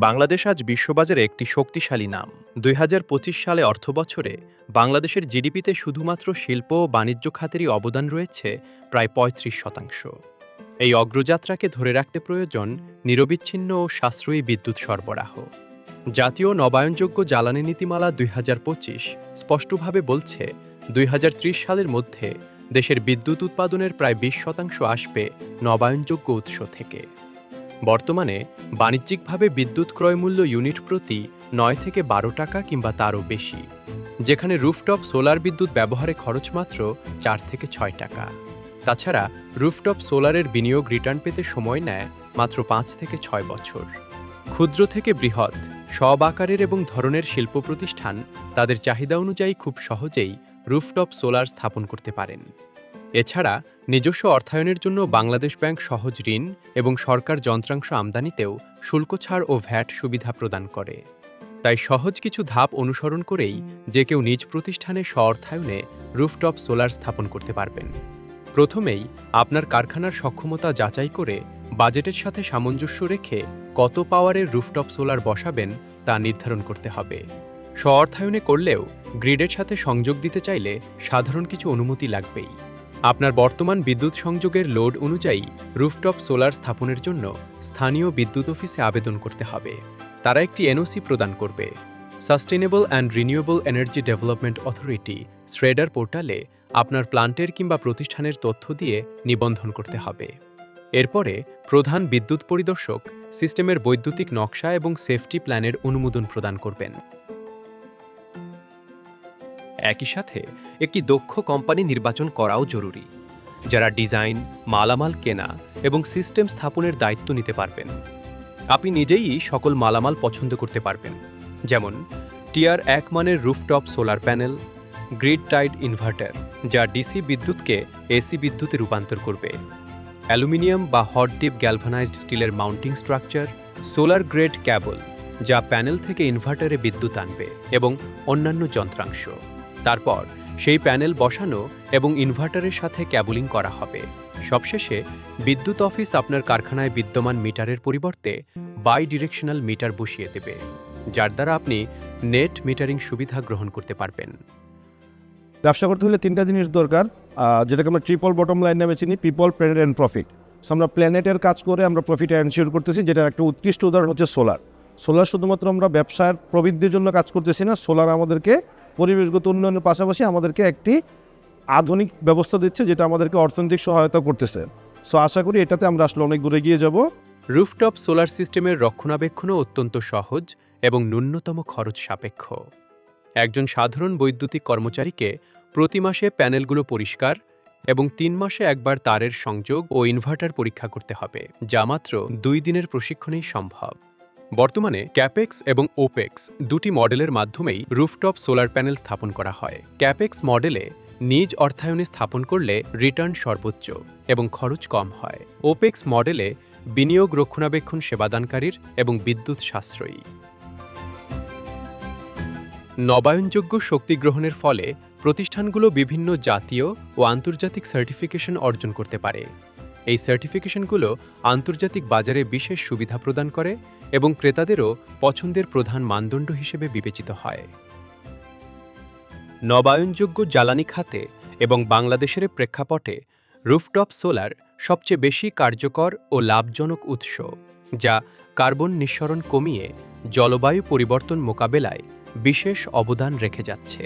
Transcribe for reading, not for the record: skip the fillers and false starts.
বাংলাদেশ আজ বিশ্ববাজারে একটি শক্তিশালী নাম। ২০২৫ সালে অর্থবছরে বাংলাদেশের জিডিপিতে শুধুমাত্র শিল্প ও বাণিজ্য খাতেরই অবদান রয়েছে প্রায় ৩৫%। এই অগ্রযাত্রাকে ধরে রাখতে প্রয়োজন নিরবিচ্ছিন্ন ও সাশ্রয়ী বিদ্যুৎ সরবরাহ। জাতীয় নবায়নযোগ্য জ্বালানি নীতিমালা ২০২৫ স্পষ্টভাবে বলছে ২০৩০ সালের মধ্যে দেশের বিদ্যুৎ উৎপাদনের প্রায় ২০% আসবে নবায়নযোগ্য উৎস থেকে। বর্তমানে বাণিজ্যিকভাবে বিদ্যুৎ ক্রয়মূল্য ইউনিট প্রতি ৯ থেকে ১২ টাকা কিংবা তারও বেশি, যেখানে রুফটপ সোলার বিদ্যুৎ ব্যবহারে খরচ মাত্র ৪ থেকে ৬ টাকা। তাছাড়া রুফটপ সোলারের বিনিয়োগ রিটার্ন পেতে সময় নেয় মাত্র ৫ থেকে ৬ বছর। ক্ষুদ্র থেকে বৃহৎ সব আকারের এবং ধরনের শিল্প প্রতিষ্ঠান তাদের চাহিদা অনুযায়ী খুব সহজেই রুফটপ সোলার স্থাপন করতে পারেন। এছাড়া নিজস্ব অর্থায়নের জন্য বাংলাদেশ ব্যাংক সহজ ঋণ এবং সরকার যন্ত্রাংশ আমদানিতেও শুল্ক ছাড় ও ভ্যাট সুবিধা প্রদান করে। তাই সহজ কিছু ধাপ অনুসরণ করেই যে কেউ নিজ প্রতিষ্ঠানে স্ব-অর্থায়নে রুফটপ সোলার স্থাপন করতে পারবেন। প্রথমেই আপনার কারখানার সক্ষমতা যাচাই করে বাজেটের সাথে সামঞ্জস্য রেখে কত পাওয়ারের রুফটপ সোলার বসাবেন তা নির্ধারণ করতে হবে। স্ব-অর্থায়নে করলেও গ্রিডের সাথে সংযোগ দিতে চাইলে সাধারণ কিছু অনুমতি লাগবেই। আপনার বর্তমান বিদ্যুৎ সংযোগের লোড অনুযায়ী রুফটপ সোলার স্থাপনের জন্য স্থানীয় বিদ্যুৎ অফিসে আবেদন করতে হবে। তারা একটি এনওসি প্রদান করবে। Sustainable and renewable energy development authority shredder পোর্টালে আপনার প্লান্টের কিংবা প্রতিষ্ঠানের তথ্য দিয়ে নিবন্ধন করতে হবে। এরপরে প্রধান বিদ্যুৎ পরিদর্শক সিস্টেমের বৈদ্যুতিক নকশা এবং সেফটি প্ল্যানের অনুমোদন প্রদান করবেন। একই সাথে একটি দক্ষ কোম্পানি নির্বাচন করাও জরুরি, যারা ডিজাইন, মালামাল কেনা এবং সিস্টেম স্থাপনের দায়িত্ব নিতে পারবেন। আপনি নিজেই সকল মালামাল পছন্দ করতে পারবেন, যেমন টিয়ার ১ মানের rooftop solar panel, grid tied inverter যা ডিসি বিদ্যুৎকে এসি বিদ্যুতে রূপান্তর করবে, অ্যালুমিনিয়াম বা হট ডিপ গ্যালভানাইজড স্টিলের mounting structure, solar grade cable যা প্যানেল থেকে ইনভার্টারে বিদ্যুৎ আনবে এবং অন্যান্য যন্ত্রাংশ। তারপর সেই প্যানেল বসানো এবং ইনভার্টারের সাথে ক্যাবলিং করা হবে। সবশেষে বিদ্যুৎ অফিস আপনার কারখানায় বিদ্যমান মিটারের পরিবর্তে বাই ডিরেকশনাল মিটার বসিয়ে দেবে, যার দ্বারা আপনি নেট মিটারিং সুবিধা গ্রহণ করতে পারবেন। ব্যবসা করতে হলে 3টা জিনিস দরকার, যেটাকে আমরা ট্রিপল বটম লাইন নামে চিনি, people, planet and profit. So আমরা প্ল্যানেটের কাজ করে আমরা প্রফিট এনশিওর করতেছি, যেটার একটা উৎকৃষ্ট উদাহরণ হচ্ছে সোলার। সোলার শুধুমাত্র আমরা ব্যবসার প্রবৃদ্ধির জন্য কাজ করতেছি না, সোলার আমাদেরকে পরিবেশগত উন্নয়নের পাশাপাশি আমাদেরকে একটি আধুনিক ব্যবস্থা দিচ্ছে, যেটা আমাদেরকে অর্থনৈতিক সহায়তা করতেছে। সো আশা করি এটাতে আমরা আসলে অনেক দূরে এগিয়ে যাব। রুফটপ সোলার সিস্টেমের রক্ষণাবেক্ষণও অত্যন্ত সহজ এবং ন্যূনতম খরচ সাপেক্ষ। একজন সাধারণ বৈদ্যুতিক কর্মচারীকে প্রতি মাসে প্যানেলগুলো পরিষ্কার এবং 3 মাসে একবার তারের সংযোগ ও ইনভার্টার পরীক্ষা করতে হবে, যা মাত্র 2 দিনের প্রশিক্ষণেই সম্ভব। বর্তমানে ক্যাপেক্স এবং ওপেক্স দুটি মডেলের মাধ্যমেই রুফটপ সোলার প্যানেল স্থাপন করা হয়। ক্যাপেক্স মডেলে নিজ অর্থায়নে স্থাপন করলে রিটার্ন সর্বোচ্চ এবং খরচ কম হয়। ওপেক্স মডেলে বিনিয়োগ রক্ষণাবেক্ষণ সেবাদানকারীর এবং বিদ্যুৎ সাশ্রয়ী। নবায়নযোগ্য শক্তি গ্রহণের ফলে প্রতিষ্ঠানগুলো বিভিন্ন জাতীয় ও আন্তর্জাতিক সার্টিফিকেশন অর্জন করতে পারে। এই সার্টিফিকেশনগুলো আন্তর্জাতিক বাজারে বিশেষ সুবিধা প্রদান করে এবং ক্রেতাদেরও পছন্দের প্রধান মানদণ্ড হিসেবে বিবেচিত হয়। নবায়নযোগ্য জ্বালানি খাতে এবং বাংলাদেশের প্রেক্ষাপটে রুফটপ সোলার সবচেয়ে বেশি কার্যকর ও লাভজনক উৎস, যা কার্বন নিঃসরণ কমিয়ে জলবায়ু পরিবর্তন মোকাবেলায় বিশেষ অবদান রেখে যাচ্ছে।